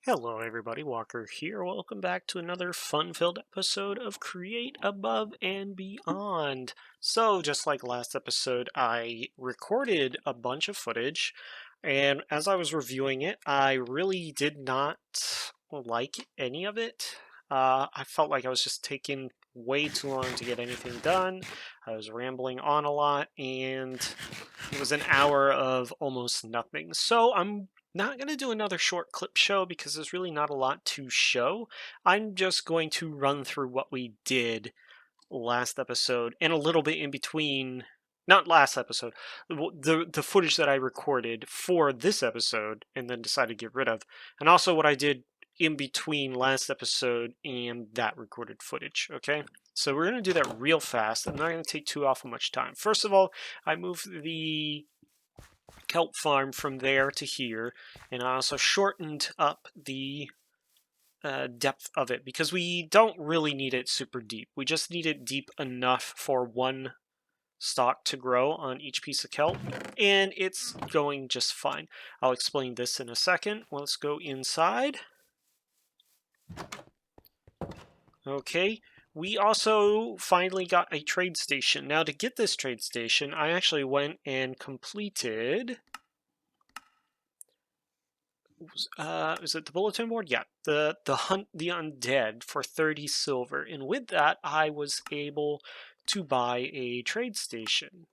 Hello everybody, Walker here. Welcome back to another fun-filled episode of Create Above and Beyond. So, just like last episode, I recorded a bunch of footage, and as I was reviewing it, I really did not like any of it. I felt like I was just taking way too long to get anything done. I was rambling on a lot, and it was an hour of almost nothing. So I'm not going to do another short clip show because there's really not a lot to show. I'm just going to run through what we did last episode and a little bit in between. Not last episode, the footage that I recorded for this episode and then decided to get rid of, and also what I did in between last episode and that recorded footage. Okay, so we're going to do that real fast. I'm not going to take too awful much time. First of all, I moved the kelp farm from there to here, and I also shortened up the depth of it because we don't really need it super deep. We just need it deep enough for one stalk to grow on each piece of kelp, and it's going just fine. I'll explain this in a second. Let's go inside. Okay, we also finally got a trade station. Now, to get this trade station, I actually went and completed is it the bulletin board? Yeah, the hunt the undead for 30 silver, and with that I was able to buy a trade station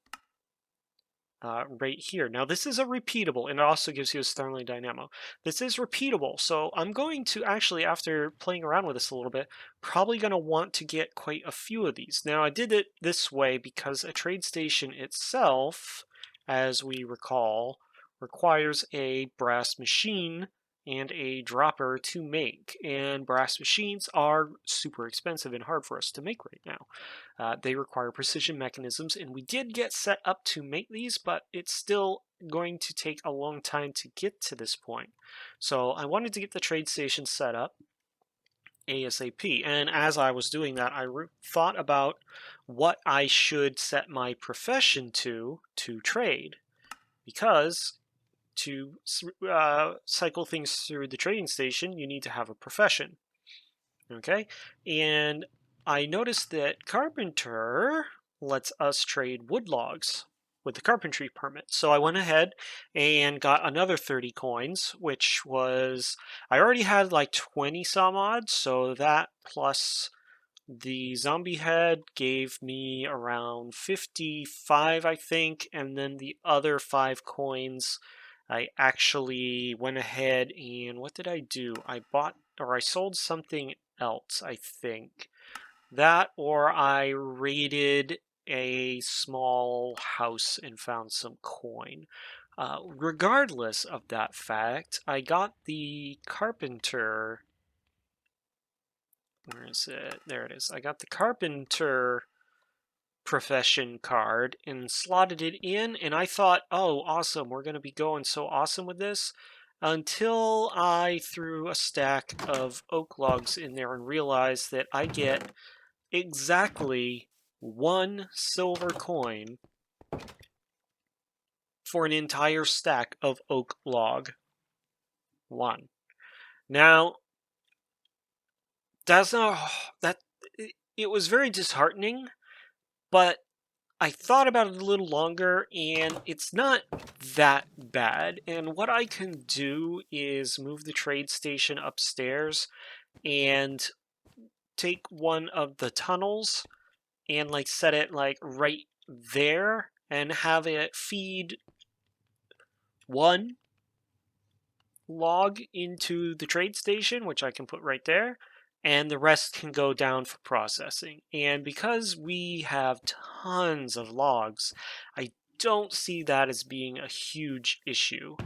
right here. Now this is a repeatable, and it also gives you a Starling Dynamo. This is repeatable, so I'm going to actually, after playing around with this a little bit, probably going to want to get quite a few of these. Now I did it this way because a trade station itself, as we recall, requires a brass machine and a dropper to make, and brass machines are super expensive and hard for us to make right now. They require precision mechanisms, and we did get set up to make these, but it's still going to take a long time to get to this point. So I wanted to get the trade station set up ASAP, and as I was doing that, I thought about what I should set my profession to trade, because to cycle things through the trading station, you need to have a profession. Okay, and I noticed that carpenter lets us trade wood logs with the carpentry permit. So I went ahead and got another 30 coins, which was, I already had like 20 some odd, so that plus the zombie head gave me around 55, I think, and then the other 5 coins I actually went ahead and what did I do? I bought, or I sold something else, I think. That, or I raided a small house and found some coin. Regardless of that fact, I got the carpenter. Where is it? There it is. I got the carpenter profession card and slotted it in, and I thought, oh, awesome, we're going to be going so awesome with this, until I threw a stack of oak logs in there and realized that I get exactly 1 silver coin for an entire stack of oak log. 1. Now, that's not, it was very disheartening, but I thought about it a little longer, and it's not that bad. And what I can do is move the trade station upstairs and take one of the tunnels and like set it like right there and have it feed 1 log into the trade station, which I can put right there, and the rest can go down for processing. And because we have tons of logs, I don't see that as being a huge issue.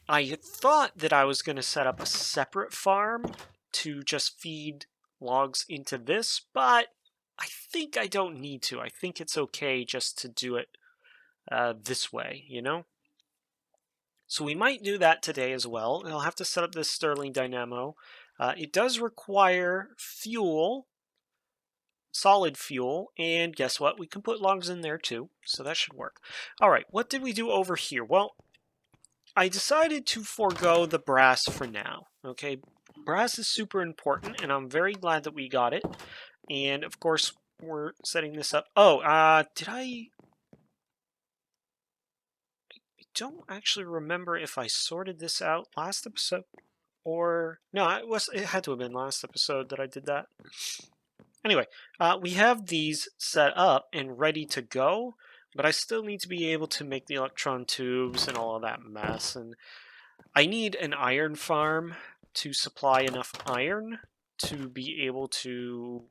I thought that I was going to set up a separate farm to just feed logs into this, but I think I don't need to. I think it's okay just to do it this way, you know? So we might do that today as well. I'll have to set up this Starling Dynamo. It does require fuel, solid fuel, and guess what? We can put logs in there too, so that should work. All right, what did we do over here? Well, I decided to forego the brass for now. Okay, brass is super important, and I'm very glad that we got it. And of course, we're setting this up. Oh, did I don't actually remember if I sorted this out last episode or no. It had to have been last episode that I did that. Anyway, we have these set up and ready to go, but I still need to be able to make the electron tubes and all of that mess. And I need an iron farm to supply enough iron to be able to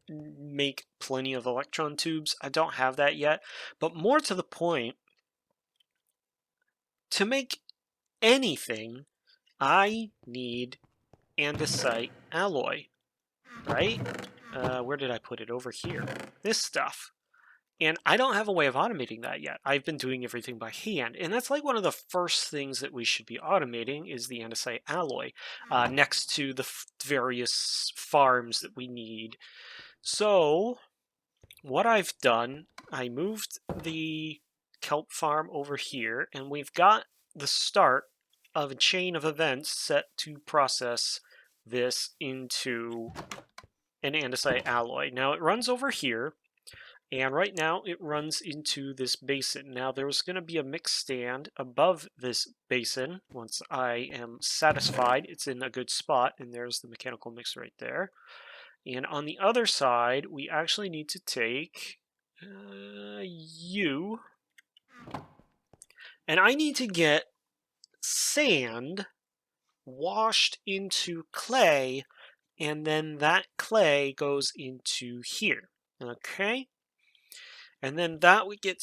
make plenty of electron tubes. I don't have that yet, but more to the point, to make anything, I need andesite alloy, right? Where did I put it? Over here. This stuff. And I don't have a way of automating that yet. I've been doing everything by hand. And that's like one of the first things that we should be automating is the andesite alloy next to the various farms that we need. So what I've done, I moved the kelp farm over here, and we've got the start of a chain of events set to process this into an andesite alloy. Now it runs over here, and right now it runs into this basin. Now there's going to be a mix stand above this basin. Once I am satisfied it's in a good spot, and there's the mechanical mix right there. And on the other side, we actually need to take you, and I need to get sand washed into clay, and then that clay goes into here. Okay, and then that would get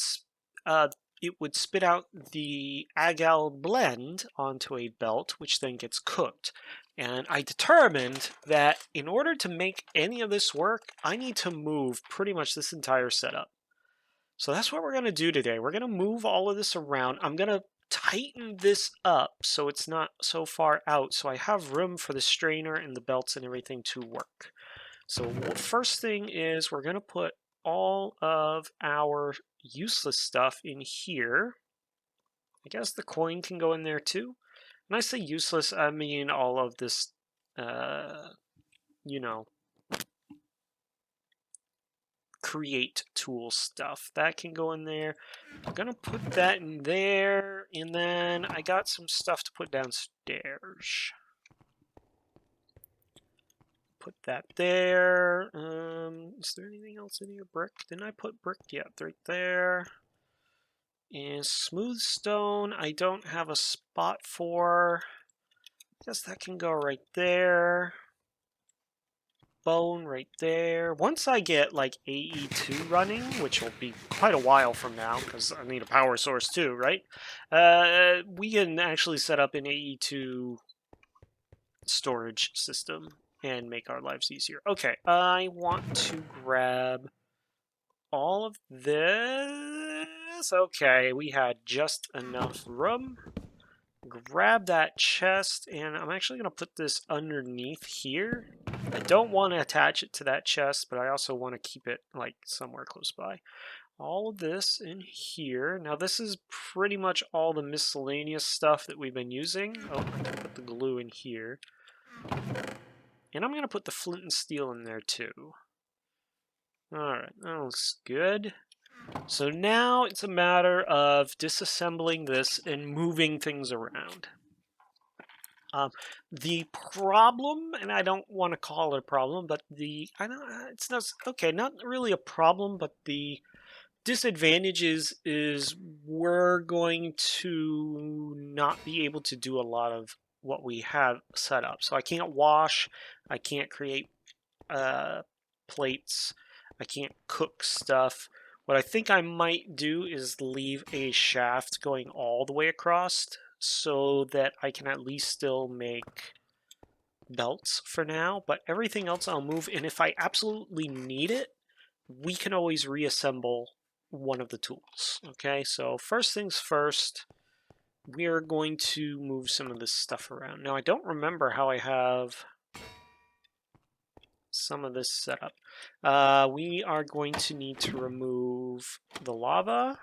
it would spit out the agal blend onto a belt, which then gets cooked. And I determined that in order to make any of this work, I need to move pretty much this entire setup. So that's what we're going to do today. We're going to move all of this around. I'm going to tighten this up so it's not so far out, so I have room for the strainer and the belts and everything to work. So first thing is we're going to put all of our useless stuff in here. I guess the coin can go in there too. When I say useless, I mean all of this, you know, create tool stuff. That can go in there. I'm going to put that in there, and then I got some stuff to put downstairs. Put that there. Is there anything else in here? Brick? Didn't I put brick? Yeah, right there. And smooth stone, I don't have a spot for. I guess that can go right there. Bone right there. Once I get like AE2 running, which will be quite a while from now because I need a power source too, right? We can actually set up an AE2 storage system and make our lives easier. Okay, I want to grab all of this. Okay, we had just enough room. Grab that chest, and I'm actually going to put this underneath here. I don't want to attach it to that chest, but I also want to keep it like somewhere close by. All of this in here. Now this is pretty much all the miscellaneous stuff that we've been using. Oh, I can put the glue in here. And I'm going to put the flint and steel in there too. Alright, that looks good. So now it's a matter of disassembling this and moving things around. The problem, and I don't want to call it a problem, but it's not okay. Not really a problem, but the disadvantage is we're going to not be able to do a lot of what we have set up. So I can't wash, I can't create plates, I can't cook stuff. What I think I might do is leave a shaft going all the way across so that I can at least still make belts for now, but everything else I'll move, and if I absolutely need it, we can always reassemble one of the tools. Okay, so first things first, we're going to move some of this stuff around. Now I don't remember how I have some of this set up. We are going to need to remove the lava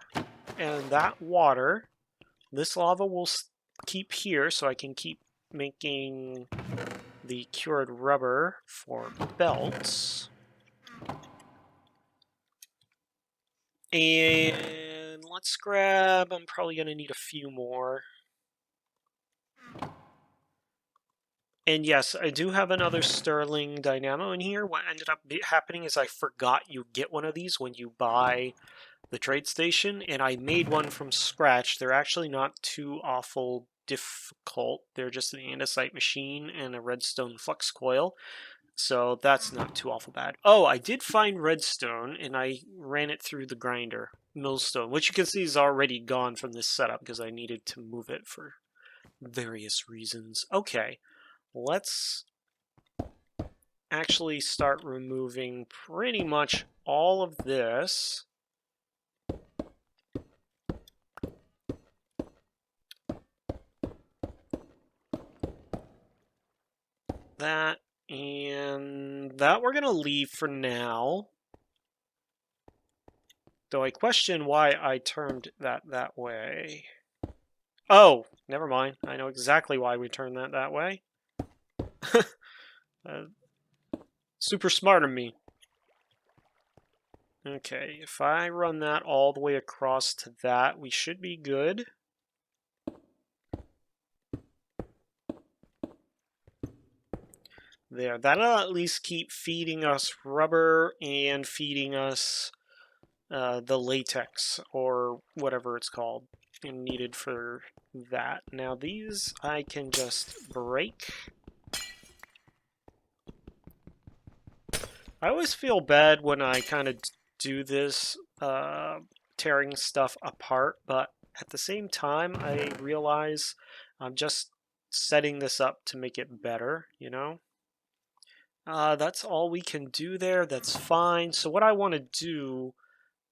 and that water. This lava will keep here so I can keep making the cured rubber for belts. And let's grab, I'm probably going to need a few more. And yes, I do have another Sterling Dynamo in here. What ended up happening is I forgot you get one of these when you buy the trade station, and I made one from scratch. They're actually not too awful difficult. They're just an andesite machine and a redstone flux coil. So that's not too awful bad. Oh, I did find redstone, and I ran it through the grinder. Millstone, which you can see is already gone from this setup because I needed to move it for various reasons. Okay, let's actually start removing pretty much all of this. That and that we're going to leave for now. Though I question why I turned that way. Oh, never mind. I know exactly why we turned that way. Super smart of me. Okay, if I run that all the way across to that, we should be good. There, that'll at least keep feeding us rubber and feeding us the latex or whatever it's called and needed for that. Now these I can just break. I always feel bad when I kind of do this tearing stuff apart, but at the same time I realize I'm just setting this up to make it better, you know? That's all we can do there. That's fine. So what I want to do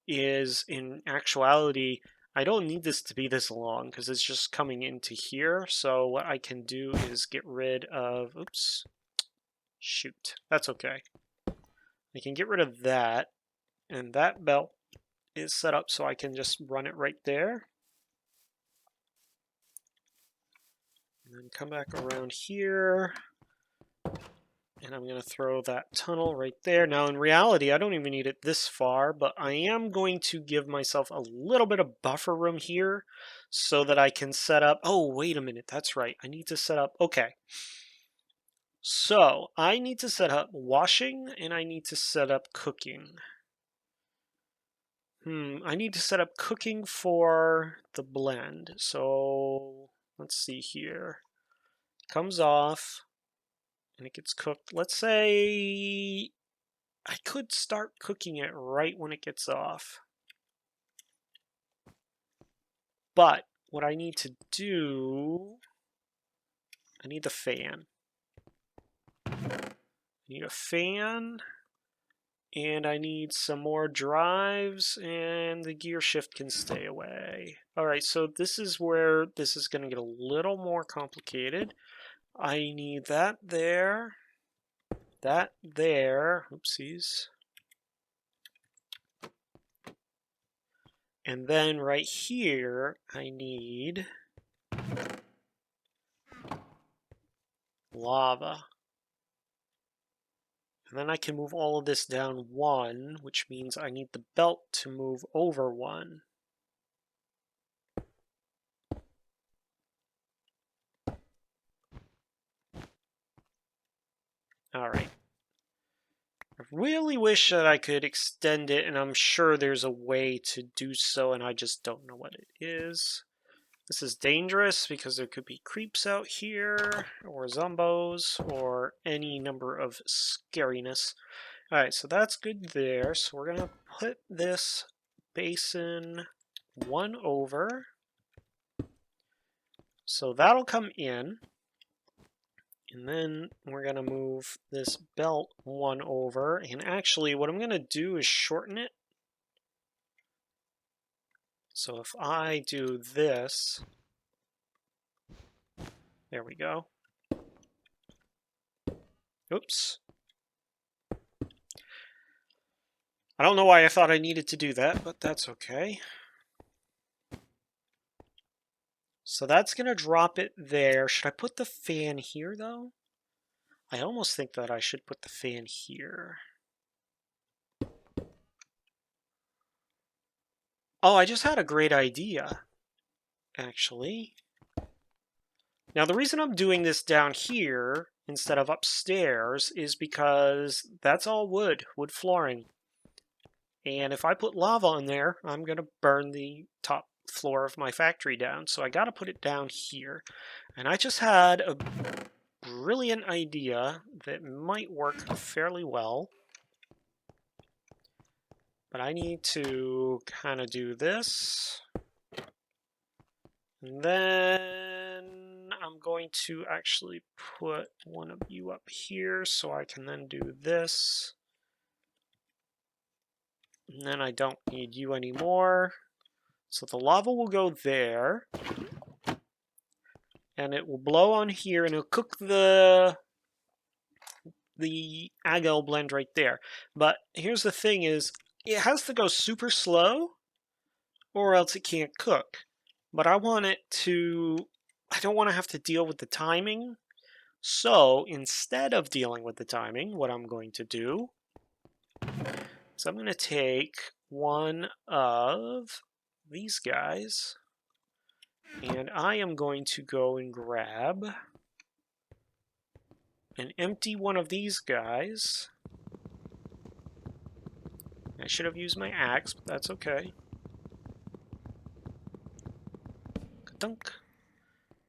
is, in actuality, I don't need this to be this long because it's just coming into here. So what I can do is get rid of, oops, shoot, that's okay. I can get rid of that, and that belt is set up so I can just run it right there. And then come back around here. And I'm going to throw that tunnel right there. Now, in reality, I don't even need it this far, but I am going to give myself a little bit of buffer room here so that I can set up... Oh, wait a minute. That's right. I need to set up... Okay. So, I need to set up washing, and I need to set up cooking. I need to set up cooking for the blend. So, let's see here. Comes off. And it gets cooked. Let's say I could start cooking it right when it gets off. But what I need to do, I need the fan. I need a fan, and I need some more drives, and the gear shift can stay away. All right, so this is where this is going to get a little more complicated. I need that there. That there, oopsies. And then right here, I need lava. And then I can move all of this down one, which means I need the belt to move over one. All right. I really wish that I could extend it, and I'm sure there's a way to do so, and I just don't know what it is. This is dangerous because there could be creeps out here, or zombos, or any number of scariness. All right, so that's good there. So we're going to put this basin one over. So that'll come in. And then we're going to move this belt one over. And actually, what I'm going to do is shorten it. So if I do this, there we go. Oops. I don't know why I thought I needed to do that, but that's okay. So that's going to drop it there. Should I put the fan here, though? I almost think that I should put the fan here. Oh, I just had a great idea, actually. Now, the reason I'm doing this down here instead of upstairs is because that's all wood flooring. And if I put lava in there, I'm going to burn the top floor of my factory down. So I got to put it down here. And I just had a brilliant idea that might work fairly well. But I need to kind of do this. And then I'm going to actually put one of you up here so I can then do this. And then I don't need you anymore. So the lava will go there. And it will blow on here and it'll cook the agel blend right there. But here's the thing is, it has to go super slow or else it can't cook. But I don't want to have to deal with the timing. So instead of dealing with the timing, what I'm going to do is I'm going to take one of these guys and I am going to go and grab and empty one of these guys. I should have used my axe, but that's okay. Ka-dunk.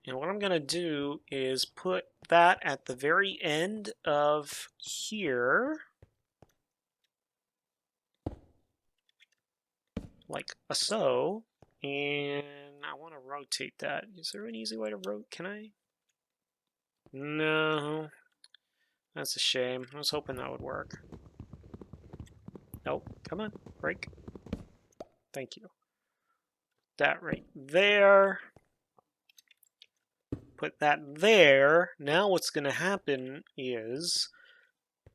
And what I'm going to do is put that at the very end of here. Like so. And I want to rotate that. Is there an easy way to rotate? Can I? No. That's a shame. I was hoping that would work. Nope. Come on. Break. Thank you. That right there. Put that there. Now what's going to happen is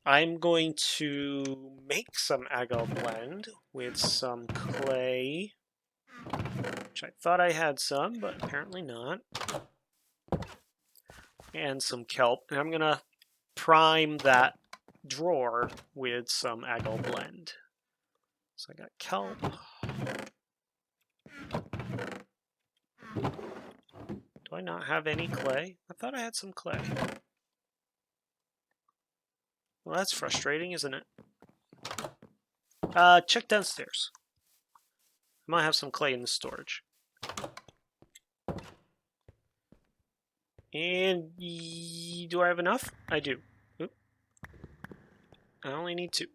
I'm going to make some agel blend with some clay, which I thought I had some, but apparently not, and some kelp. And I'm going to prime that drawer with some agel blend. So I got kelp. Do I not have any clay? I thought I had some clay. Well, that's frustrating, isn't it? Check downstairs. I might have some clay in the storage. And do I have enough? I do. Oop. I only need 2.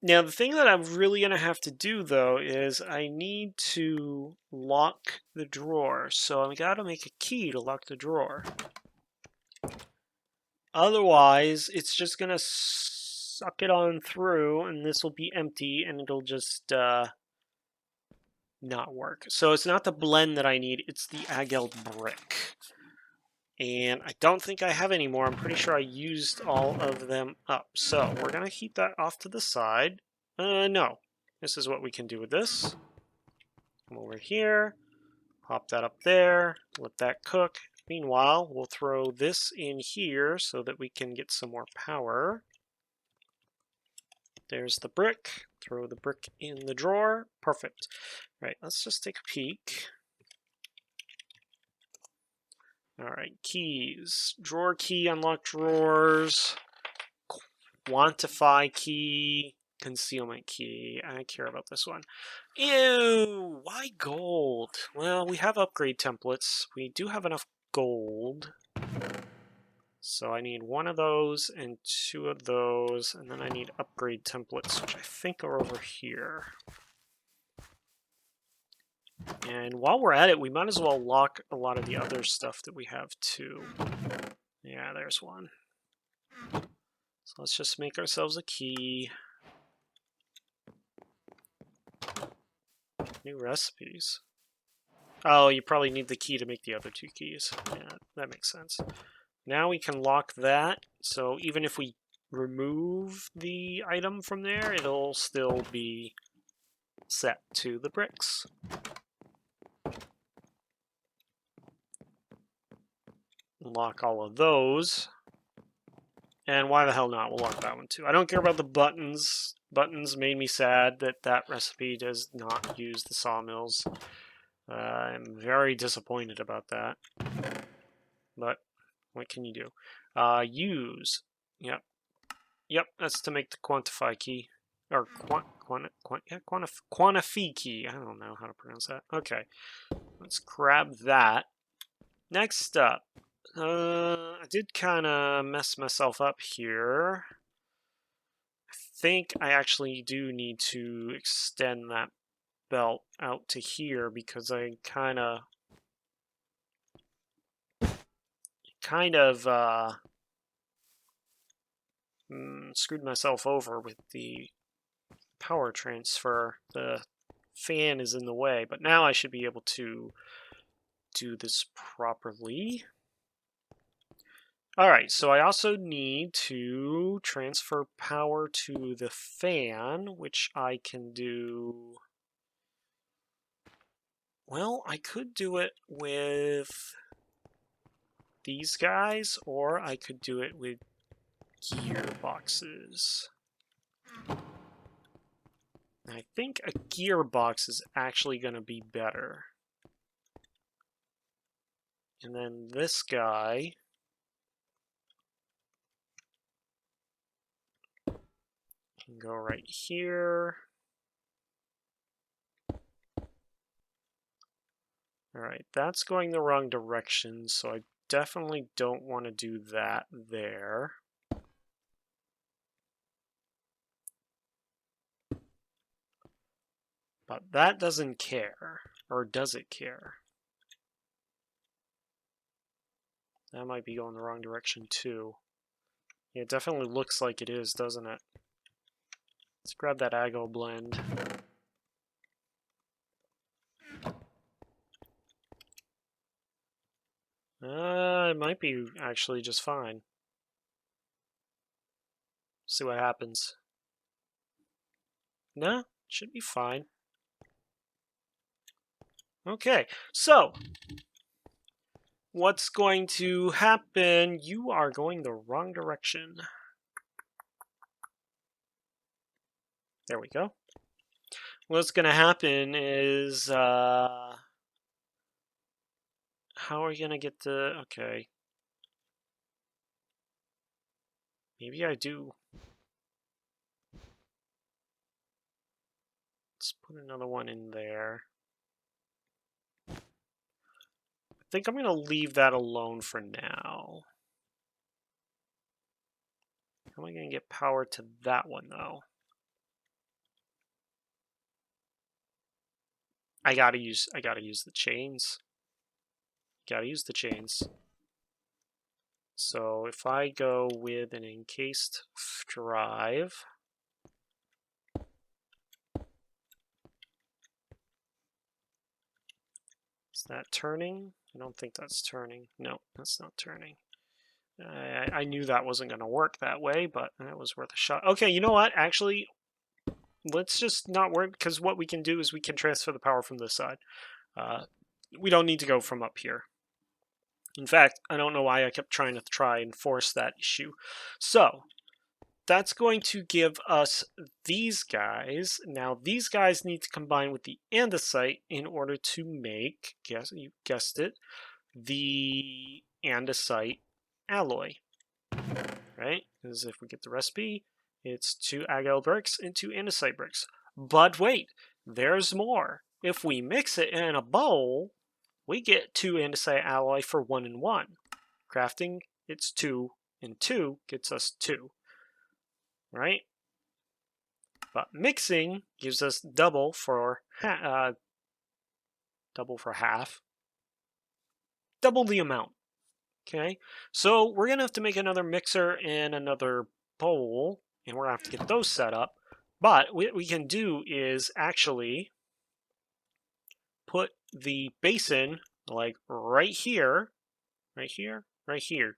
Now, the thing that I'm really going to have to do, though, is I need to lock the drawer. So I've got to make a key to lock the drawer. Otherwise, it's just going to suck it on through, and this will be empty, and it'll just not work. So it's not the blend that I need, it's the agel brick. And I don't think I have any more. I'm pretty sure I used all of them up. So we're going to keep that off to the side. No. This is what we can do with this. Come over here. Pop that up there. Let that cook. Meanwhile, we'll throw this in here so that we can get some more power. There's the brick. Throw the brick in the drawer. Perfect. Right, let's just take a peek. Alright, keys. Drawer key, unlock drawers. Quantify key. Concealment key. I care about this one. Ew! Why gold? Well, we have upgrade templates. We do have enough gold. So I need 1 of those and 2 of those. And then I need upgrade templates, which I think are over here. And while we're at it, we might as well lock a lot of the other stuff that we have too. Yeah, there's one. So let's just make ourselves a key. New recipes. Oh, you probably need the key to make the other 2 keys. Yeah, that makes sense. Now we can lock that, so even if we remove the item from there, it'll still be set to the bricks. Lock all of those. And why the hell not? We'll lock that one too. I don't care about the buttons. Buttons made me sad that that recipe does not use the sawmills. I'm very disappointed about that. But what can you do? Use. Yep. Yep, that's to make the quantify key. Or quantify key. I don't know how to pronounce that. Okay. Let's grab that. Next up. I did kind of mess myself up here. I think I actually do need to extend that belt out to here because I kind of screwed myself over with the power transfer. The fan is in the way, but now I should be able to do this properly. Alright, so I also need to transfer power to the fan, which I can do... Well, I could do it with these guys, or I could do it with gearboxes. I think a gearbox is actually going to be better. And then this guy... can go right here. Alright, that's going the wrong direction, so I definitely don't want to do that there. But that doesn't care. Or does it care? That might be going the wrong direction too. Yeah, it definitely looks like it is, doesn't it? Let's grab that Aggo blend. It might be actually just fine. See what happens. No, should be fine. Okay, so what's going to happen? You are going the wrong direction. There we go. What's going to happen is, how are we going to get the, okay. Maybe I do. Let's put another one in there. I think I'm going to leave that alone for now. How am I going to get power to that one, though? I gotta use the chains. Gotta use the chains. So if I go with an encased drive, is that turning? I don't think that's turning. No, that's not turning. I knew that wasn't going to work that way, but that was worth a shot. Okay, you know what? Actually, let's just not worry, because what we can do is we can transfer the power from this side. We don't need to go from up here. In fact, I don't know why I kept trying and force that issue. So, that's going to give us these guys. Now, these guys need to combine with the andesite in order to make, you guessed it, the andesite alloy. Right? Because if we get the recipe, it's 2 agile bricks and 2 andesite bricks. But wait, there's more. If we mix it in a bowl, we get 2 andesite alloy for 1 and 1. Crafting, it's 2, and 2 gets us 2. Right? But mixing gives us double for half. Double the amount. Okay? So we're going to have to make another mixer and another bowl, and we're going to have to get those set up. But what we can do is actually put the basin like right here. Right here? Right here.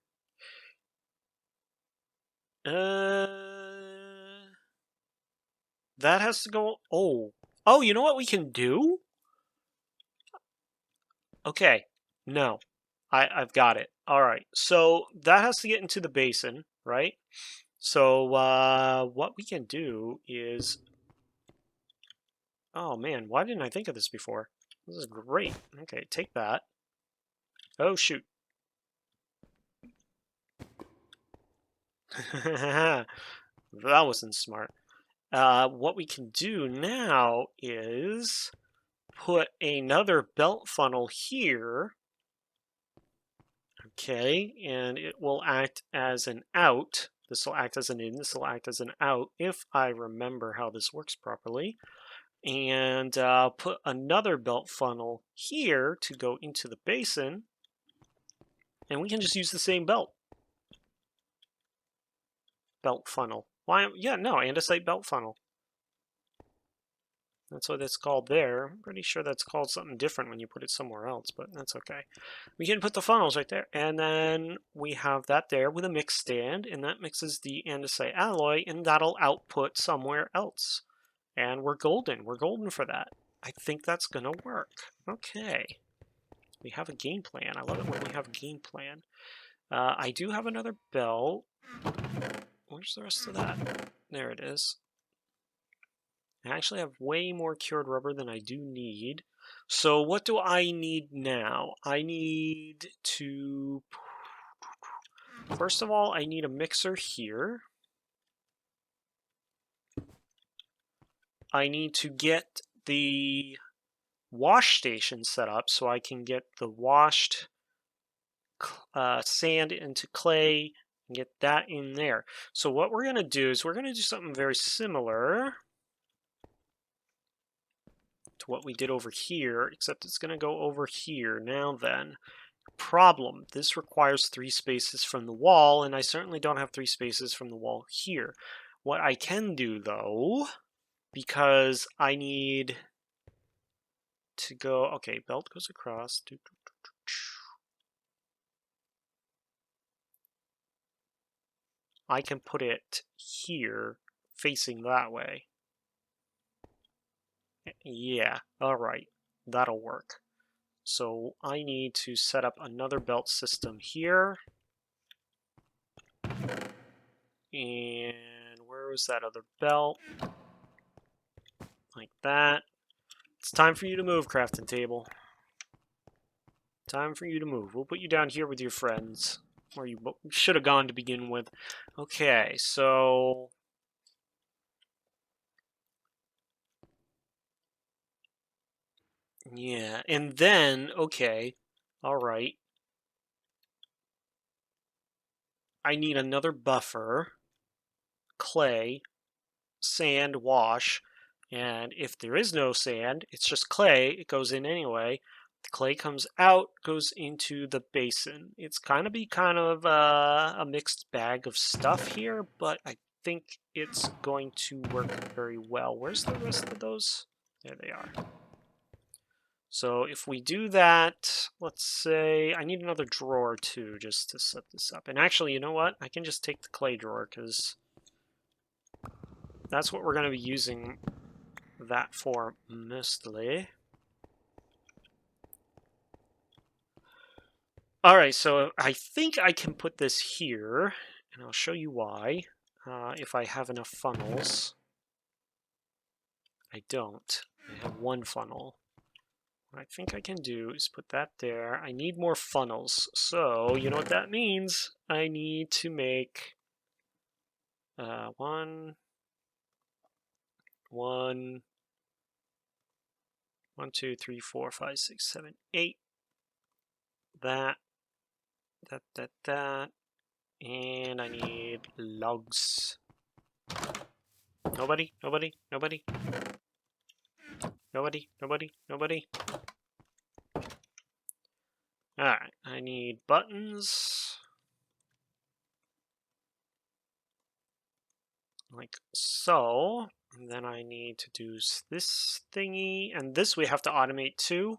That has to go... Oh, Oh, you know what we can do? Okay, no, I've got it. All right, so that has to get into the basin, right? So what we can do is, oh man, why didn't I think of this before? This is great. Okay, take that. Oh shoot. That wasn't smart. What we can do now is put another belt funnel here. Okay, and it will act as an out. This will act as an in, this will act as an out, if I remember how this works properly. And put another belt funnel here to go into the basin. And we can just use the same belt funnel. Why? Yeah, no, andesite belt funnel. That's what it's called there. I'm pretty sure that's called something different when you put it somewhere else, but that's okay. We can put the funnels right there. And then we have that there with a mix stand, and that mixes the andesite alloy, and that'll output somewhere else. And we're golden. We're golden for that. I think that's going to work. Okay. We have a game plan. I love it when we have a game plan. I do have another belt. Where's the rest of that? There it is. I actually have way more cured rubber than I do need. So what do I need now? I need to... First of all, I need a mixer here. I need to get the wash station set up so I can get the washed sand into clay and get that in there. So what we're going to do is we're going to do something very similar to what we did over here, except it's going to go over here. Now then, problem, this requires 3 spaces from the wall, and I certainly don't have 3 spaces from the wall here. What I can do though, because I need to go, okay, belt goes across. I can put it here facing that way. Yeah, all right, that'll work. So I need to set up another belt system here. And where was that other belt? Like that. It's time for you to move, crafting table. Time for you to move. We'll put you down here with your friends, where you should have gone to begin with. Okay, so... yeah, and then, okay, alright. I need another buffer, clay, sand, wash, and if there is no sand, it's just clay, it goes in anyway. The clay comes out, goes into the basin. It's kind of a mixed bag of stuff here, but I think it's going to work very well. Where's the rest of those? There they are. So if we do that, let's say, I need another drawer too, just to set this up. And actually, you know what? I can just take the clay drawer, because that's what we're going to be using that for mostly. Alright, so I think I can put this here, and I'll show you why, if I have enough funnels. I don't. I have one funnel. What I think I can do is put that there. I need more funnels, so you know what that means. I need to make one, 2, 3, 4, 5, 6, 7, 8. That, and I need logs. Nobody. Alright, I need buttons. Like so. And then I need to do this thingy, and this we have to automate too.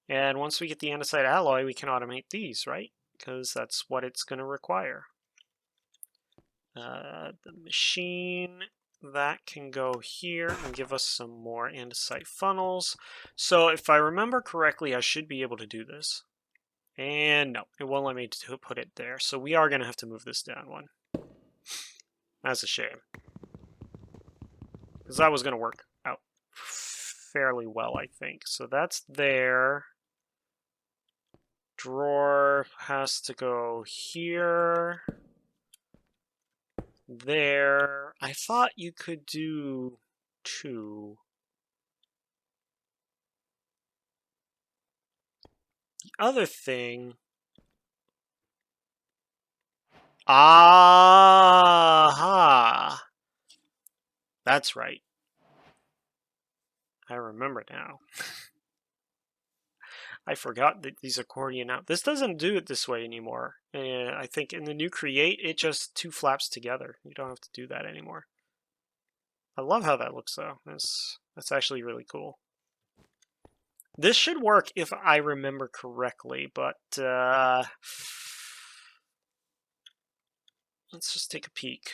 And once we get the andesite alloy, we can automate these, right? Because that's what it's going to require. The machine, that can go here and give us some more andesite funnels. So if I remember correctly, I should be able to do this. And no, it won't let me put it there. So we are going to have to move this down one. That's a shame. Because that was going to work out fairly well, I think. So that's there. Drawer has to go here. There. I thought you could do 2. The other thing... Aha! That's right. I remember now. I forgot that these accordion out. This doesn't do it this way anymore. I think in the new create, it just 2 flaps together. You don't have to do that anymore. I love how that looks though. That's actually really cool. This should work if I remember correctly, but let's just take a peek.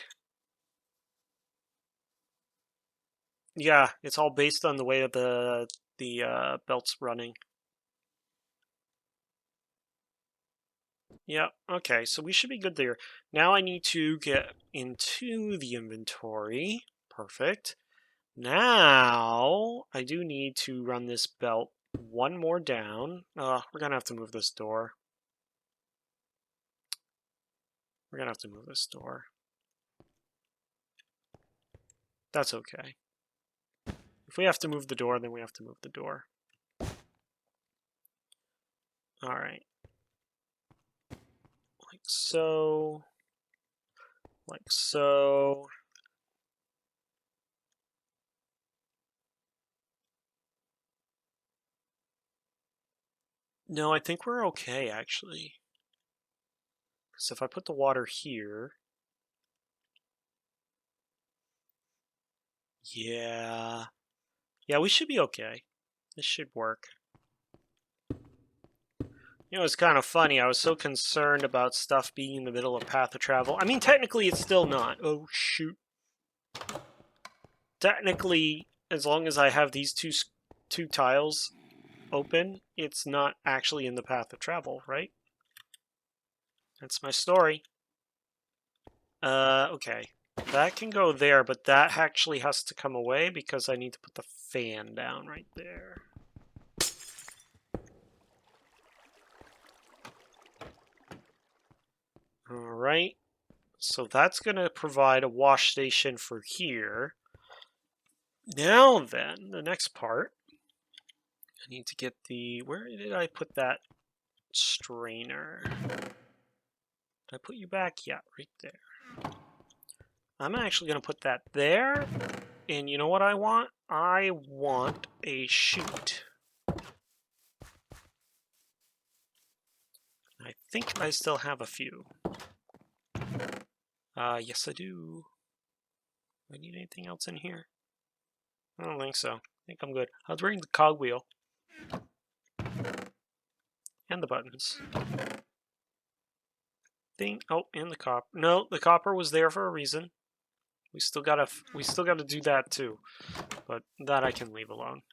Yeah, it's all based on the way that the belt's running. Yeah, okay, so we should be good there. Now I need to get into the inventory. Perfect. Now I do need to run this belt one more down. We're gonna have to move this door. We're gonna have to move this door. That's okay. If we have to move the door, then we have to move the door. Alright. Like so. Like so. No, I think we're okay, actually. Because if I put the water here... Yeah. Yeah, we should be okay. This should work. You know, it's kind of funny. I was so concerned about stuff being in the middle of path of travel. I mean, technically, it's still not. Oh, shoot. Technically, as long as I have these two tiles open, it's not actually in the path of travel, right? That's my story. Okay. That can go there, but that actually has to come away because I need to put the fan down right there. Alright. So that's going to provide a wash station for here. Now then, the next part. I need to get the... Where did I put that strainer? Did I put you back? Yeah, right there. I'm actually going to put that there. And you know what I want? I want a chute. I think I still have a few. Yes I do. Do I need anything else in here? I don't think so. I think I'm good. I'll bring the cogwheel. And the buttons. Oh, and the copper. No, the copper was there for a reason. We still gotta do that too. But that I can leave alone.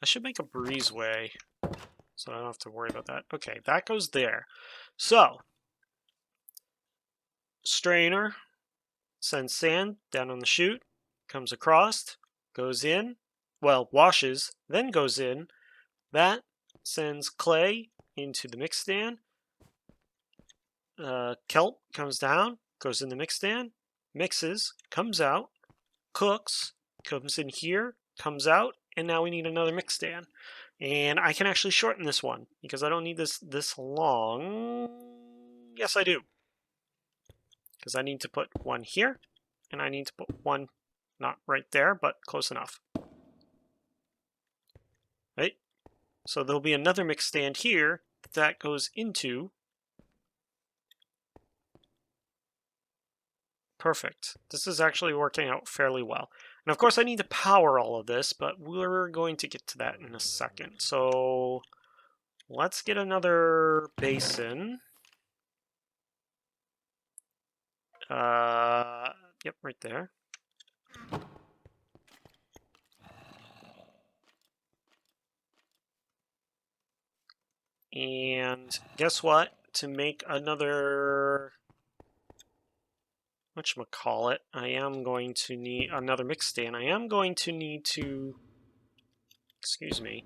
I should make a breezeway, so I don't have to worry about that. Okay, that goes there. So, strainer sends sand down on the chute, comes across, goes in, well, washes, then goes in. That sends clay into the mix stand. Kelp comes down, goes in the mix stand, mixes, comes out, cooks, comes in here, comes out, and now we need another mix stand. And I can actually shorten this one because I don't need this long. Yes, I do. Because I need to put one here, and I need to put one not right there, but close enough. Right? So there'll be another mix stand here that goes into. Perfect. This is actually working out fairly well. And of course I need to power all of this, but we're going to get to that in a second. So let's get another basin. Yep, right there. And guess what? To make another, whatchamacallit, I am going to need another mix stand. I am going to need to, excuse me,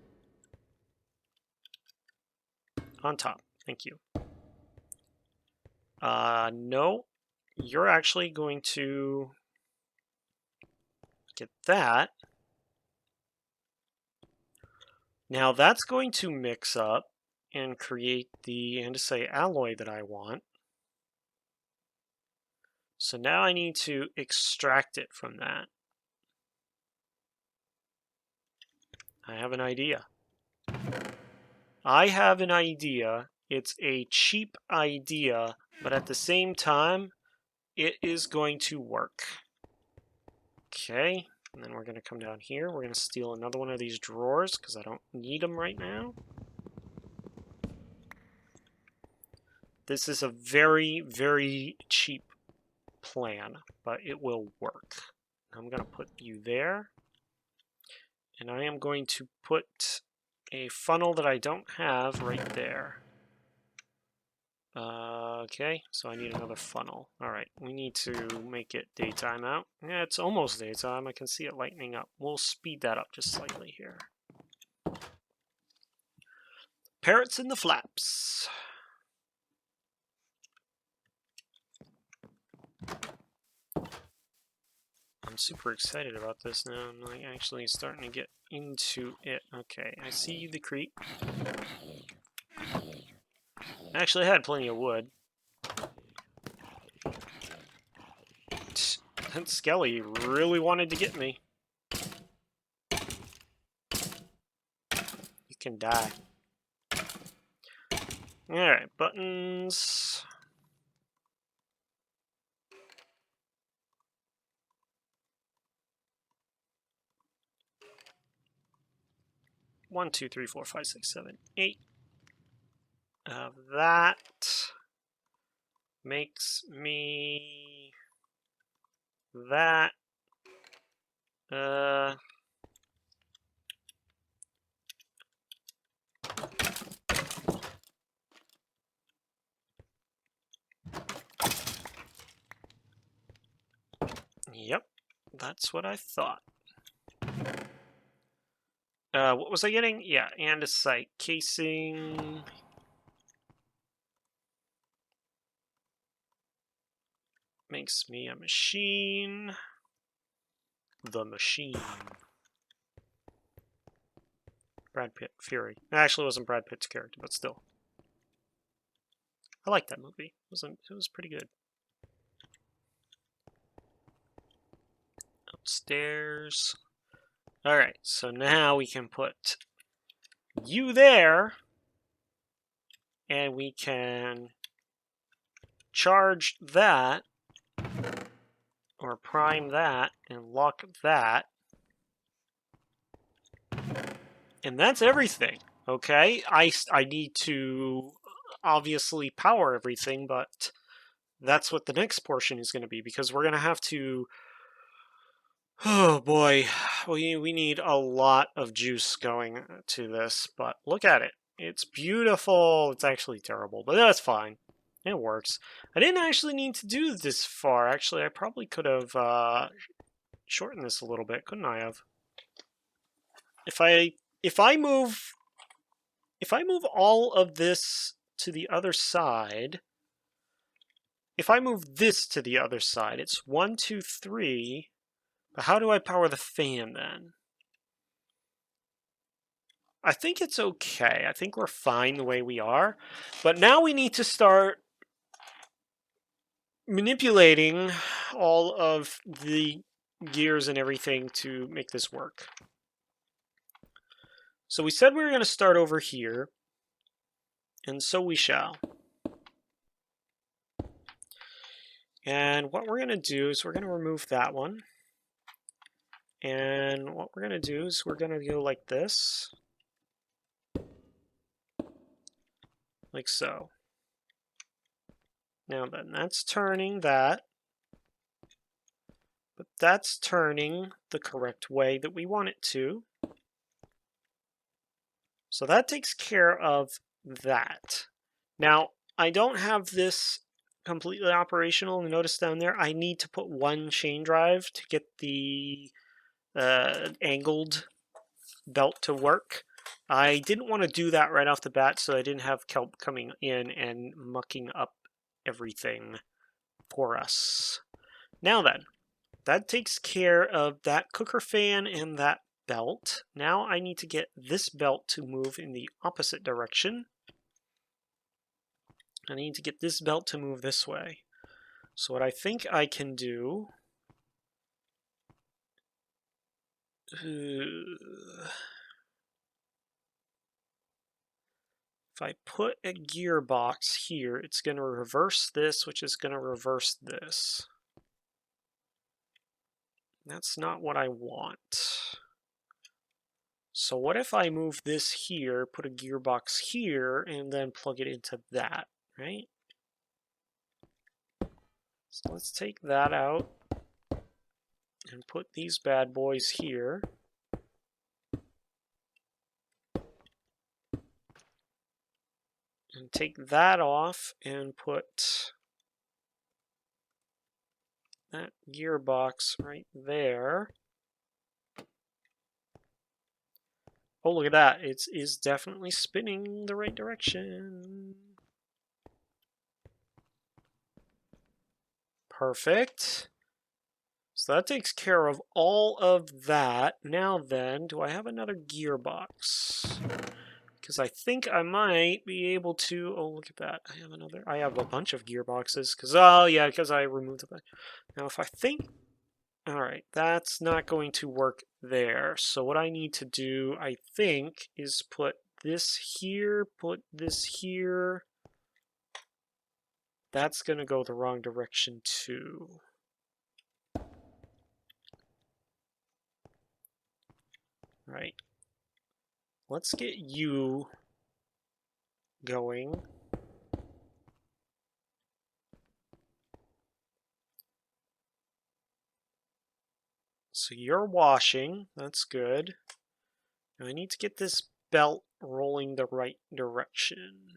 on top. Thank you. No, you're actually going to get that. Now that's going to mix up and create the andesite alloy that I want. So now I need to extract it from that. I have an idea. It's a cheap idea, but at the same time, it is going to work. Okay, and then we're going to come down here. We're going to steal another one of these drawers because I don't need them right now. This is a very, very cheap plan, but it will work. I'm going to put you there. And I am going to put a funnel that I don't have right there. Okay, so I need another funnel. Alright, we need to make it daytime out. Yeah, it's almost daytime. I can see it lightening up. We'll speed that up just slightly here. Parrots in the flaps. I'm super excited about this now. I'm like actually starting to get into it. Okay, I see the creep. I actually had plenty of wood. That Skelly really wanted to get me. You can die. Alright, buttons. One, two, three, four, five, six, seven, 8. That makes me that. Yep, that's what I thought. What was I getting? Yeah, andesite casing. Makes me a machine. The machine. Brad Pitt, Fury. It actually wasn't Brad Pitt's character, but still. I like that movie. It was pretty good. Upstairs. Alright, so now we can put you there. And we can charge that. Or prime that and lock that. And that's everything. Okay, I need to obviously power everything, but that's what the next portion is going to be, because we're going to have to, oh boy, we need a lot of juice going to this, but look at it. It's beautiful. It's actually terrible, but that's fine. It works. I didn't actually need to do this far. Actually, I probably could have shortened this a little bit, couldn't I have? If I move all of this to the other side, if I move this to the other side, it's 1, 2, 3. But how do I power the fan then? I think it's okay. I think we're fine the way we are. But now we need to start manipulating all of the gears and everything to make this work. So we said we were going to start over here, and so we shall. And what we're going to do is we're going to remove that one. And what we're going to do is we're going to go like this. Like so. Now then, that's turning that. that's turning the correct way that we want it to. So that takes care of that. Now, I don't have this completely operational. Notice down there, I need to put one chain drive to get the angled belt to work. I didn't want to do that right off the bat, so I didn't have kelp coming in and mucking up everything for us. Now then, that takes care of that cooker fan and that belt. Now I need to get this belt to move in the opposite direction. I need to get this belt to move this way. So what I think I can do... if I put a gearbox here, it's going to reverse this, which is going to reverse this. That's not what I want. So what if I move this here, put a gearbox here, and then plug it into that, right? So let's take that out and put these bad boys here. And take that off and put that gearbox right there. Oh, look at that. It is definitely spinning the right direction. Perfect. So that takes care of all of that. Now then, do I have another gearbox? Because I think I might be able to... oh, look at that. I have a bunch of gearboxes. Because I removed the... now, if I think... alright, that's not going to work there. So what I need to do, I think, is put this here, put this here. That's going to go the wrong direction, too. Right. Let's get you going. So you're washing. That's good. Now I need to get this belt rolling the right direction.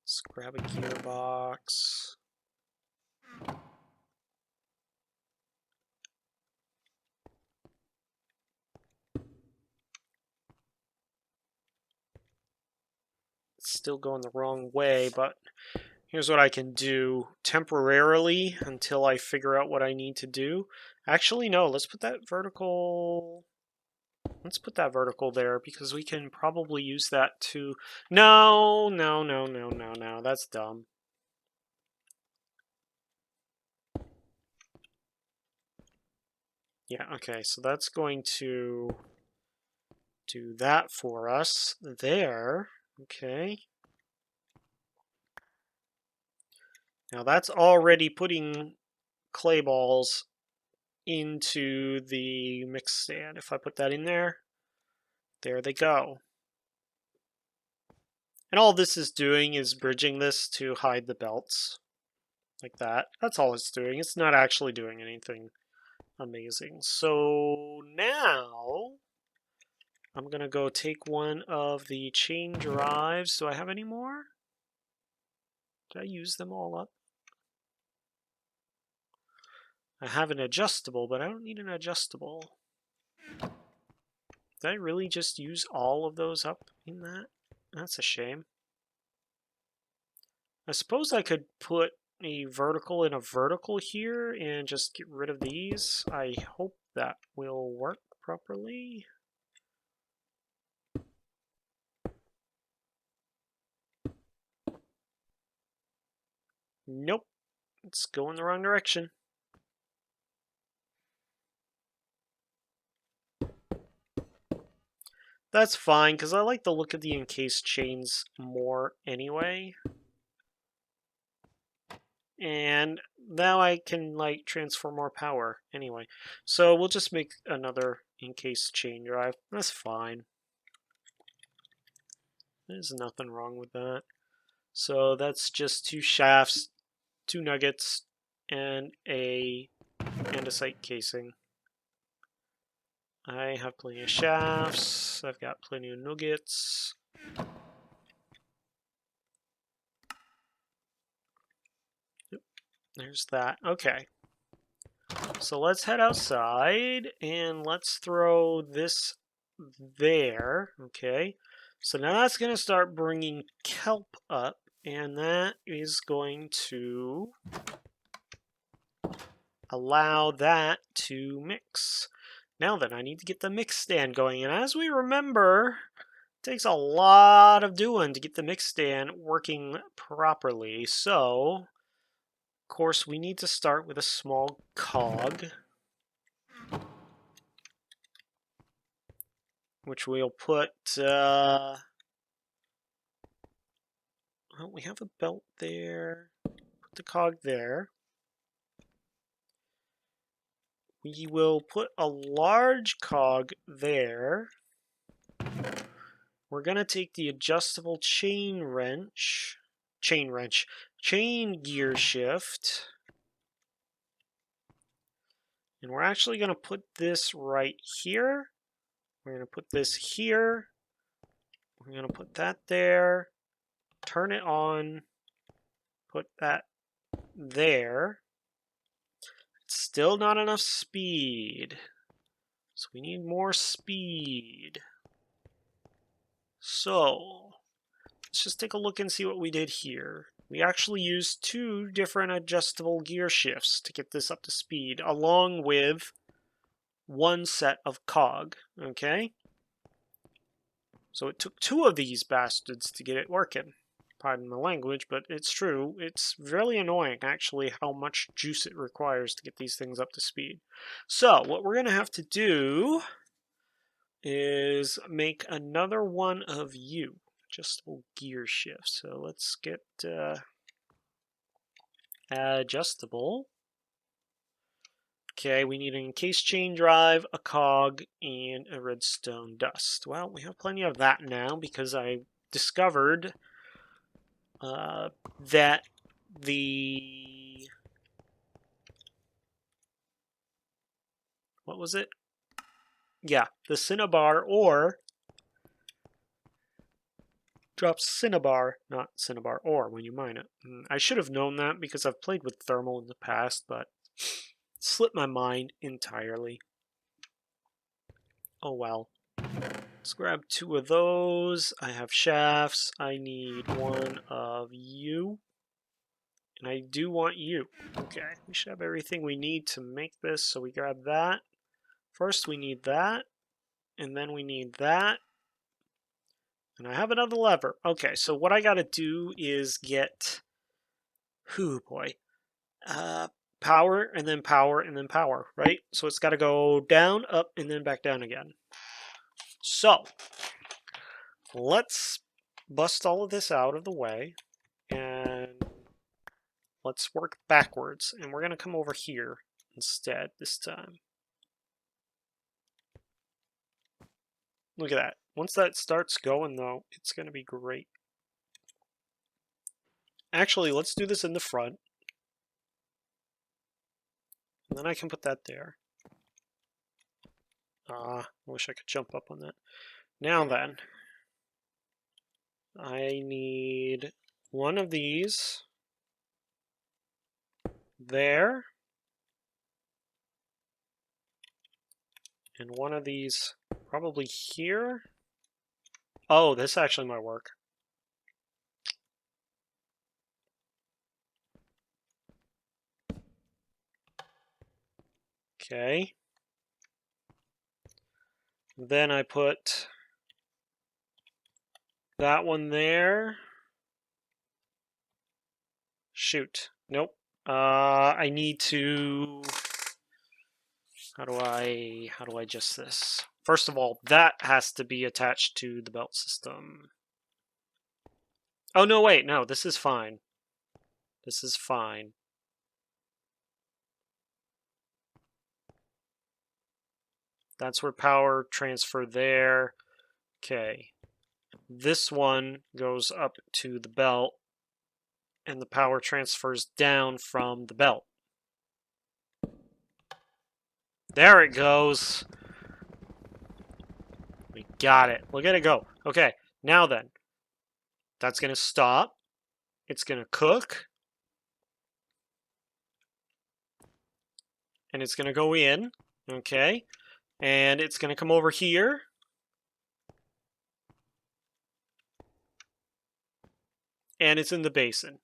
Let's grab a gearbox. Still going the wrong way, but here's what I can do temporarily until I figure out what I need to do. Actually, no, let's put that vertical... let's put that vertical there because we can probably use that to... no, that's dumb. Yeah, okay, so that's going to do that for us there. Okay. Now that's already putting clay balls into the mix stand. If I put that in there, there they go. And all this is doing is bridging this to hide the belts. Like that. That's all it's doing. It's not actually doing anything amazing. So now I'm going to go take one of the chain drives. Do I have any more? Did I use them all up? I have an adjustable, but I don't need an adjustable. Did I really just use all of those up in that? That's a shame. I suppose I could put a vertical and a vertical here and just get rid of these. I hope that will work properly. Nope. It's going the wrong direction. That's fine, because I like the look of the encased chains more anyway. And now I can like transfer more power anyway. So we'll just make another encased chain drive. That's fine. There's nothing wrong with that. So that's just two shafts 2 nuggets, and a andesite casing. I have plenty of shafts. I've got plenty of nuggets. There's that. Okay. So let's head outside and let's throw this there. Okay. So now that's going to start bringing kelp up, and that is going to allow that to mix. Now then, I need to get the mix stand going, and as we remember, it takes a lot of doing to get the mix stand working properly. So, of course, we need to start with a small cog, which we'll put, well, we have a belt there. Put the cog there. We will put a large cog there. We're going to take the adjustable chain gear shift, and we're actually going to put this right here. We're going to put this here. We're going to put that there. Turn it on. Put that there. It's still not enough speed, so we need more speed. So let's just take a look and see what we did here. We actually used 2 different adjustable gear shifts to get this up to speed, along with 1 set of cog, okay? So it took 2 of these bastards to get it working. Pardon the language, but it's true. It's really annoying, actually, how much juice it requires to get these things up to speed. So what we're going to have to do is make another one of you. Adjustable gear shift. So let's get adjustable. Okay, we need an encased chain drive, a cog, and a redstone dust. Well, we have plenty of that now because I discovered that the... what was it? Yeah, the cinnabar ore drops cinnabar, not cinnabar ore, when you mine it. I should have known that because I've played with thermal in the past, but it slipped my mind entirely. Oh well. Let's grab 2 of those. I have shafts. I need 1 of you. And I do want you. Okay, we should have everything we need to make this, so we grab that. First we need that, and then we need that. And I have another lever. Okay, so what I gotta do is get... Whew, boy. Power, and then power, and then power, right? So it's gotta go down, up, and then back down again. So, let's bust all of this out of the way, and let's work backwards. And we're gonna come over here instead this time. Look at that. Once that starts going, though, it's going to be great. Actually, let's do this in the front. And then I can put that there. I wish I could jump up on that. Now then, I need 1 of these there. And 1 of these probably here. Oh, this actually might work. Okay. Then I put that one there. Shoot. Nope. I need to... How do I adjust this? First of all, that has to be attached to the belt system. Oh, no, wait. No, this is fine. This is fine. That's where power transfer there. Okay. This one goes up to the belt. and the power transfers down from the belt. There it goes. We got it. Look at it go. Okay, now then. That's going to stop. It's going to cook. And it's going to go in. Okay. And it's going to come over here. And it's in the basin.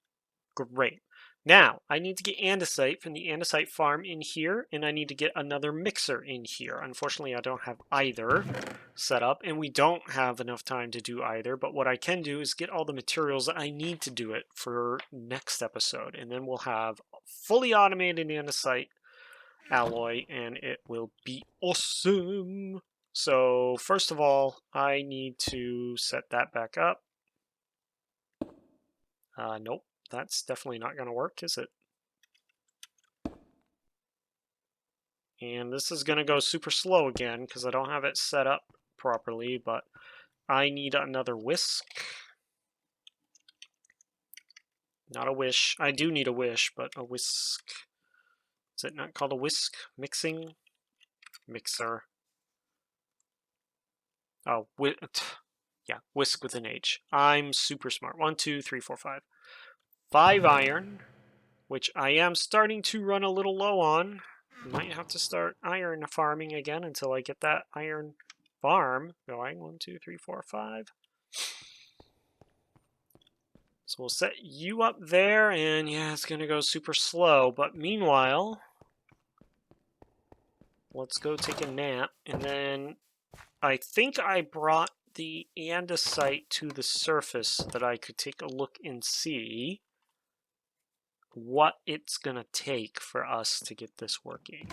Great. Now, I need to get andesite from the andesite farm in here, and I need to get another mixer in here. Unfortunately, I don't have either set up, and we don't have enough time to do either, but what I can do is get all the materials that I need to do it for next episode, and then we'll have fully automated andesite alloy, and it will be awesome. So, first of all, I need to set that back up. Nope. That's definitely not going to work, is it? And this is going to go super slow again because I don't have it set up properly, but I need another whisk. Not a wish. I do need a wish, but a whisk. Is it not called a whisk? Mixing? Mixer. Oh, yeah, whisk with an H. I'm super smart. 1, 2, 3, 4, 5. 5 iron, which I am starting to run a little low on. Might have to start iron farming again until I get that iron farm going. 1, 2, 3, 4, 5. So we'll set you up there, and yeah, it's going to go super slow. But meanwhile, let's go take a nap. And then I think I brought the andesite to the surface so that I could take a look and see what it's going to take for us to get this working.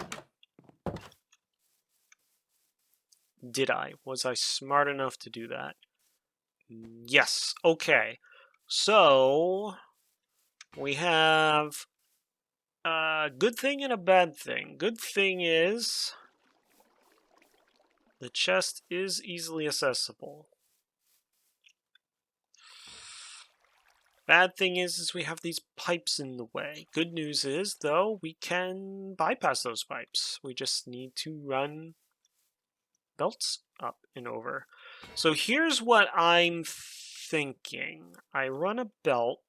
Did I? Was I smart enough to do that? Yes. Okay. So, we have a good thing and a bad thing. Good thing is the chest is easily accessible. Bad thing is we have these pipes in the way. Good news is, though, we can bypass those pipes. We just need to run belts up and over. So here's what I'm thinking. I run a belt.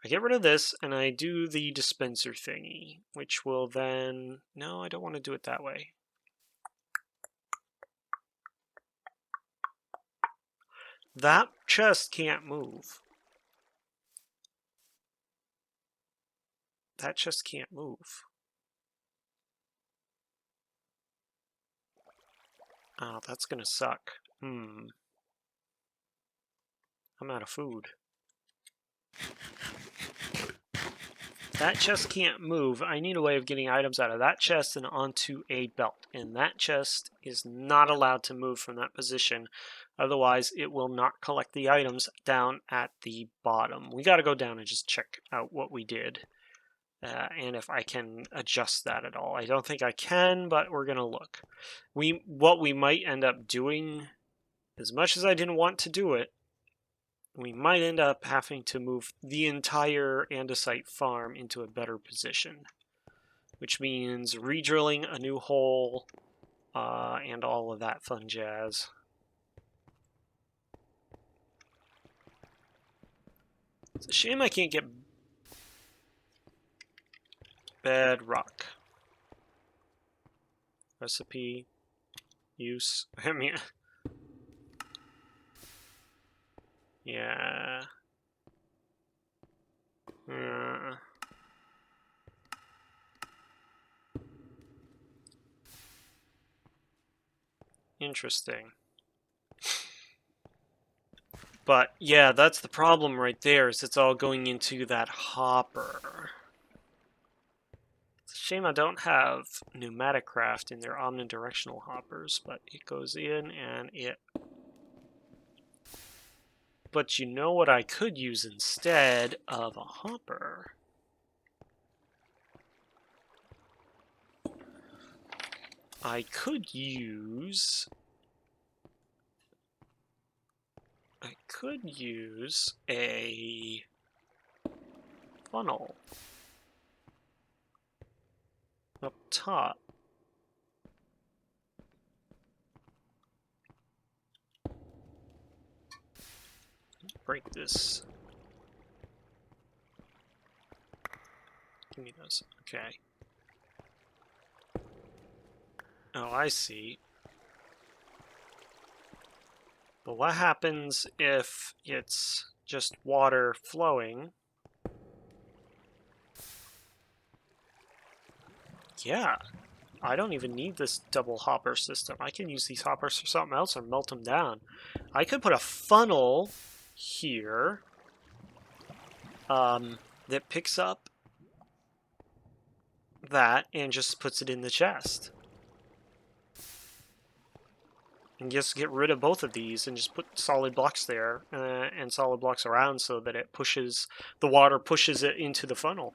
I get rid of this, and I do the dispenser thingy, which will then... No, I don't want to do it that way. That chest can't move. That chest can't move. Oh, that's gonna suck. I'm out of food. That chest can't move. I need a way of getting items out of that chest and onto a belt. And that chest is not allowed to move from that position. Otherwise, it will not collect the items down at the bottom. We got to go down and just check out what we did. And if I can adjust that at all. I don't think I can, but we're going to look. What we might end up doing, as much as I didn't want to do it, we might end up having to move the entire andesite farm into a better position, which means re-drilling a new hole and all of that fun jazz. It's a shame I can't get bedrock. Recipe, use, I mean... Yeah. Interesting. But yeah, that's the problem right there, is it's all going into that hopper. It's a shame I don't have pneumatic craft in their omnidirectional hoppers, but it goes in and it... But you know what I could use instead of a hopper? I could use could use a funnel up top. Break this. Give me those. Okay. Oh, I see. But what happens if it's just water flowing? Yeah, I don't even need this double hopper system. I can use these hoppers for something else or melt them down. I could put a funnel here that picks up that and just puts it in the chest. And just get rid of both of these and just put solid blocks there and solid blocks around so that it pushes, the water pushes it into the funnel.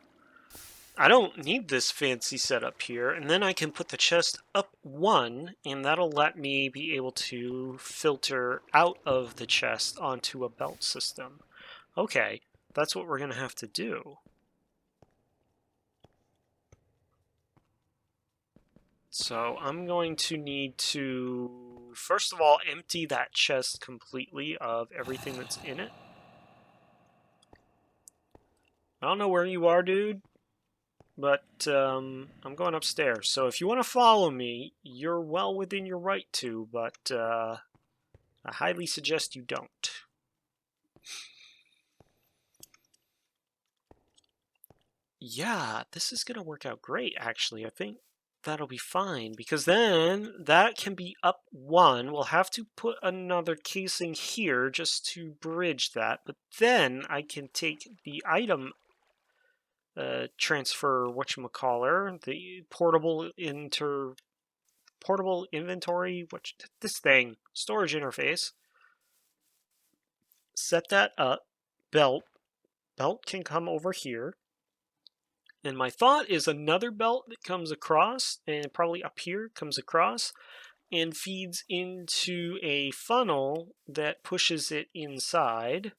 I don't need this fancy setup here, and then I can put the chest up one, and that'll let me be able to filter out of the chest onto a belt system. Okay, that's what we're going to have to do. So I'm going to need to, first of all, empty that chest completely of everything that's in it. I don't know where you are, dude, but I'm going upstairs. So if you want to follow me, you're well within your right to, but I highly suggest you don't. Yeah, this is going to work out great, actually. I think that'll be fine, because then that can be up one. We'll have to put another casing here just to bridge that, but then I can take the item transfer, whatchamacallit, the portable inventory, this thing, storage interface, set that up. Belt can come over here. And my thought is another belt that comes across, and probably up here comes across, and feeds into a funnel that pushes it inside.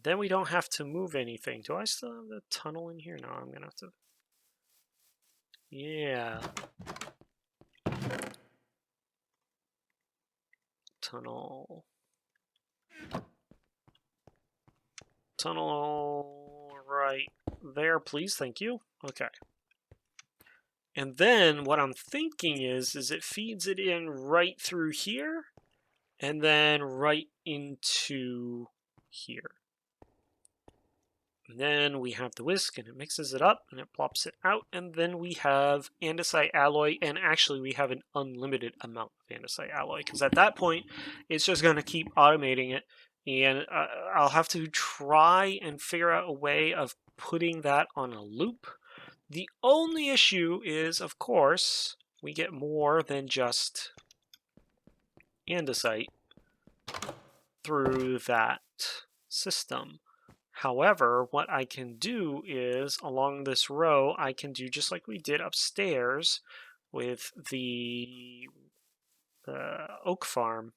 Then we don't have to move anything. Do I still have the tunnel in here? No, I'm going to have to... Yeah. Tunnel. Tunnel right there, please. Thank you. Okay. And then what I'm thinking is it feeds it in right through here and then right into here. And then we have the whisk and it mixes it up and it plops it out. And then we have andesite alloy, and actually we have an unlimited amount of andesite alloy, because at that point it's just going to keep automating it. And I'll have to try and figure out a way of putting that on a loop. The only issue is, of course, we get more than just andesite through that system. However, what I can do is, along this row, I can do just like we did upstairs with the oak farm.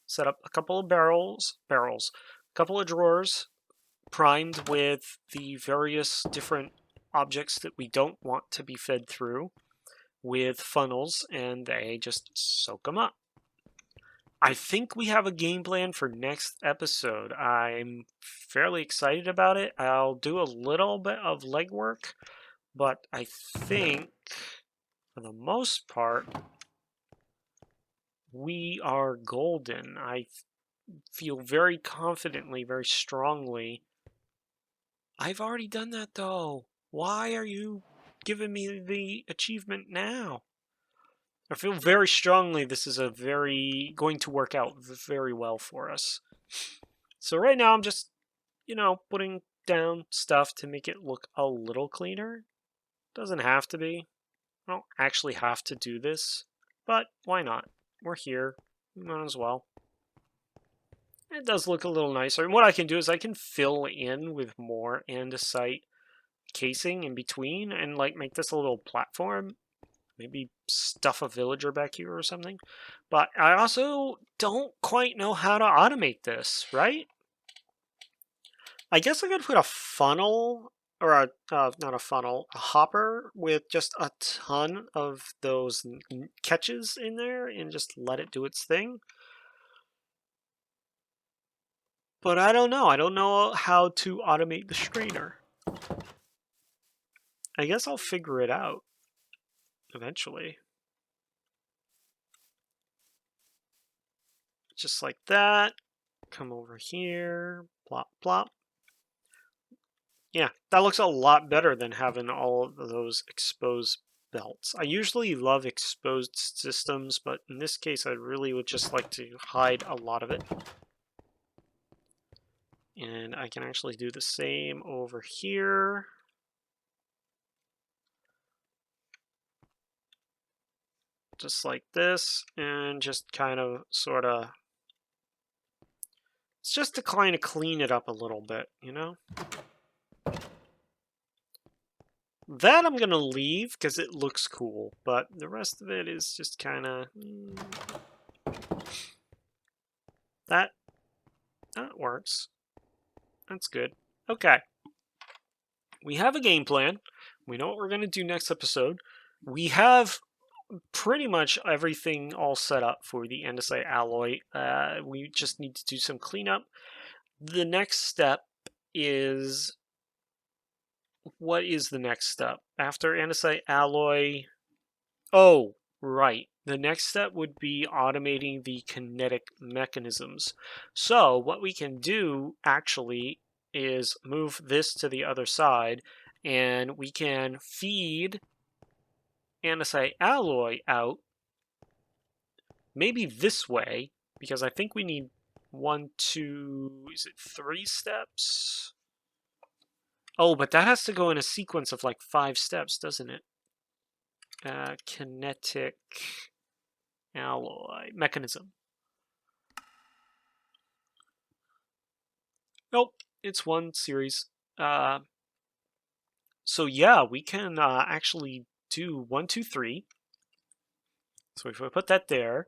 Set up a couple of barrels, a couple of drawers primed with the various different objects that we don't want to be fed through with funnels, and they just soak them up. I think we have a game plan for next episode. I'm fairly excited about it. I'll do a little bit of legwork, but I think for the most part, we are golden. I feel very confidently, very strongly. I've already done that though. Why are you giving me the achievement now? I feel very strongly this is going to work out very well for us. So right now I'm just, putting down stuff to make it look a little cleaner. Doesn't have to be. I don't actually have to do this, but why not? We're here. We might as well. It does look a little nicer. And what I can do is I can fill in with more andesite casing in between and make this a little platform. maybe stuff a villager back here or something. But I also don't quite know how to automate this, right? I guess I could put a funnel, or not a funnel, a hopper with just a ton of those catches in there and just let it do its thing. But I don't know. I don't know how to automate the strainer. I guess I'll figure it out eventually. Just like that. Come over here. Plop, plop. Yeah, that looks a lot better than having all of those exposed belts. I usually love exposed systems, but in this case I really would just like to hide a lot of it. And I can actually do the same over here. Just like this, and just kind of sort of... It's just to kind of clean it up a little bit, you know? That I'm going to leave because it looks cool, but the rest of it is just kind of... That works. That's good. Okay. We have a game plan. We know what we're going to do next episode. We have pretty much everything all set up for the Andesite Alloy. We just need to do some cleanup. The next step is... What is the next step? After Andesite Alloy... Oh, right. The next step would be automating the kinetic mechanisms. So what we can do, actually, is move this to the other side, and we can feed Andesite Alloy out, maybe this way, because I think we need 1, 2, is it 3 steps? Oh, but that has to go in a sequence of like 5 steps, doesn't it? Kinetic alloy mechanism. Nope, it's one series. So yeah, we can actually do 1, 2, 3. So if we put that there,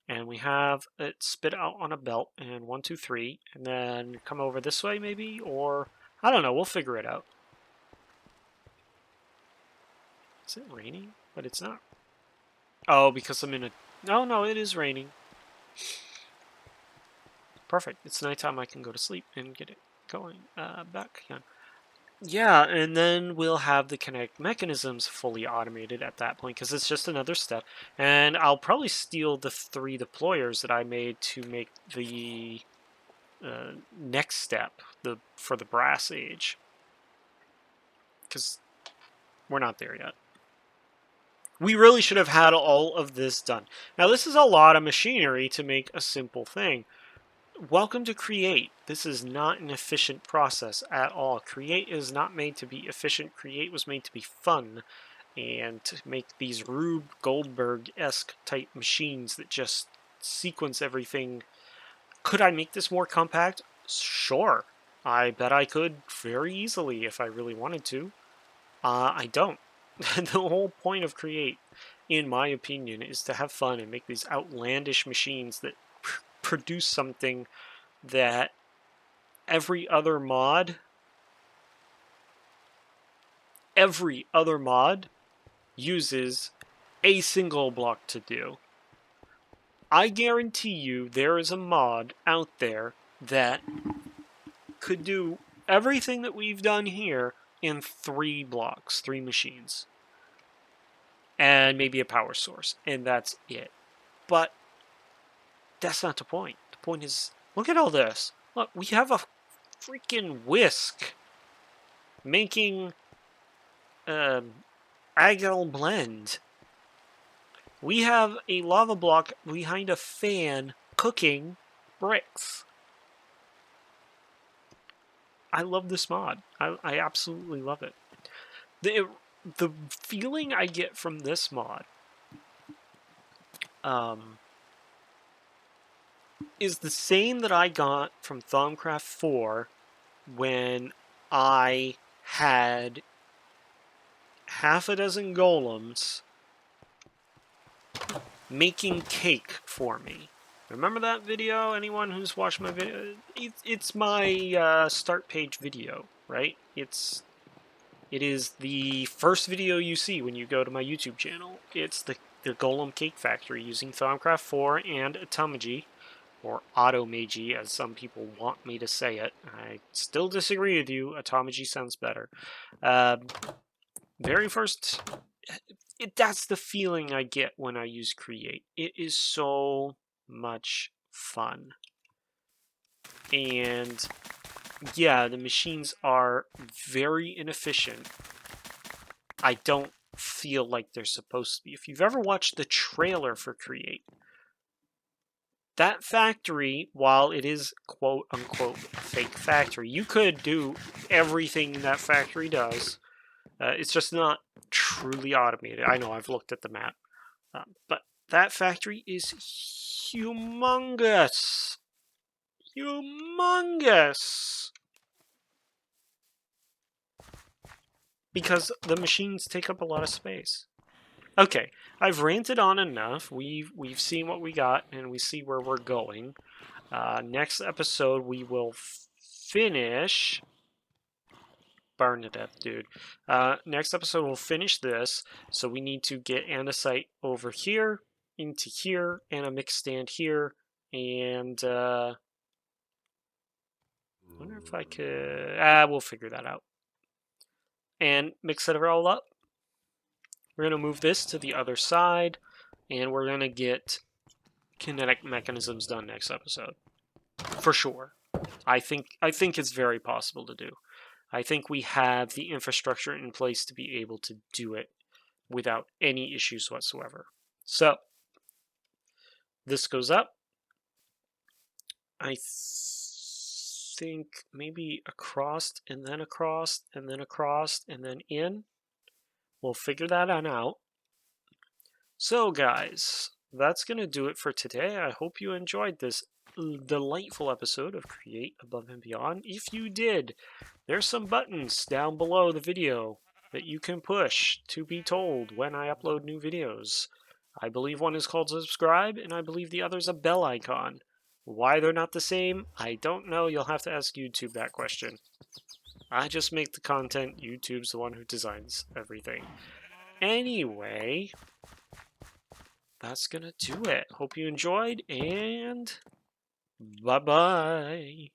and we have it spit out on a belt, and 1, 2, 3, and then come over this way maybe, or I don't know, we'll figure it out. Is it raining? But it's not. Oh, because I'm in a... No, it is raining. Perfect. It's nighttime. I can go to sleep and get it going back again. Yeah, and then we'll have the kinetic mechanisms fully automated at that point, because it's just another step. And I'll probably steal the 3 deployers that I made to make the next step for the brass age, because we're not there yet. We really should have had all of this done. Now, this is a lot of machinery to make a simple thing. Welcome to Create. This is not an efficient process at all. Create is not made to be efficient. Create was made to be fun and to make these Rube Goldberg-esque type machines that just sequence everything. Could I make this more compact? Sure. I bet I could very easily if I really wanted to. I don't. The whole point of Create, in my opinion, is to have fun and make these outlandish machines that produce something that every other mod uses a single block to do. I guarantee you there is a mod out there that could do everything that we've done here in 3 blocks, 3 machines, and maybe a power source, and that's it. But that's not the point. The point is, look at all this. Look, we have a freaking whisk making agal blend. We have a lava block behind a fan cooking bricks. I love this mod. I absolutely love it. The feeling I get from this mod is the same that I got from Thaumcraft 4 when I had half a dozen golems making cake for me. Remember that video? Anyone who's watched my video? It's my start page video, right? It is the first video you see when you go to my YouTube channel. It's the Golem Cake Factory using Thaumcraft 4 and Atomagy, or Automagy as some people want me to say it. I still disagree with you. Atomagy sounds better. Very first, that's the feeling I get when I use Create. It is so much fun. And yeah, the machines are very inefficient. I don't feel like they're supposed to be. If you've ever watched the trailer for Create, that factory, while it is quote unquote fake factory, you could do everything that factory does. It's just not truly automated. I know, I've looked at the map. But that factory is humongous. Humongous. Because the machines take up a lot of space. Okay, I've ranted on enough. We've seen what we got, and we see where we're going. Next episode, we will finish... Burn to death, dude. Next episode, we'll finish this. So we need to get andesite over here, into here, and a mix stand here. And, I wonder if I could... we'll figure that out. And mix it all up. We're going to move this to the other side, and we're going to get kinetic mechanisms done next episode. For sure. I think it's very possible to do. I think we have the infrastructure in place to be able to do it without any issues whatsoever. So, this goes up. I think maybe across, and then across, and then across, and then in. We'll figure that out. So, guys, that's going to do it for today. I hope you enjoyed this delightful episode of Create Above and Beyond. If you did, there's some buttons down below the video that you can push to be told when I upload new videos. I believe one is called subscribe, and I believe the other is a bell icon. Why they're not the same, I don't know. You'll have to ask YouTube that question. I just make the content. YouTube's the one who designs everything. Anyway, that's gonna do it. Hope you enjoyed, and bye-bye.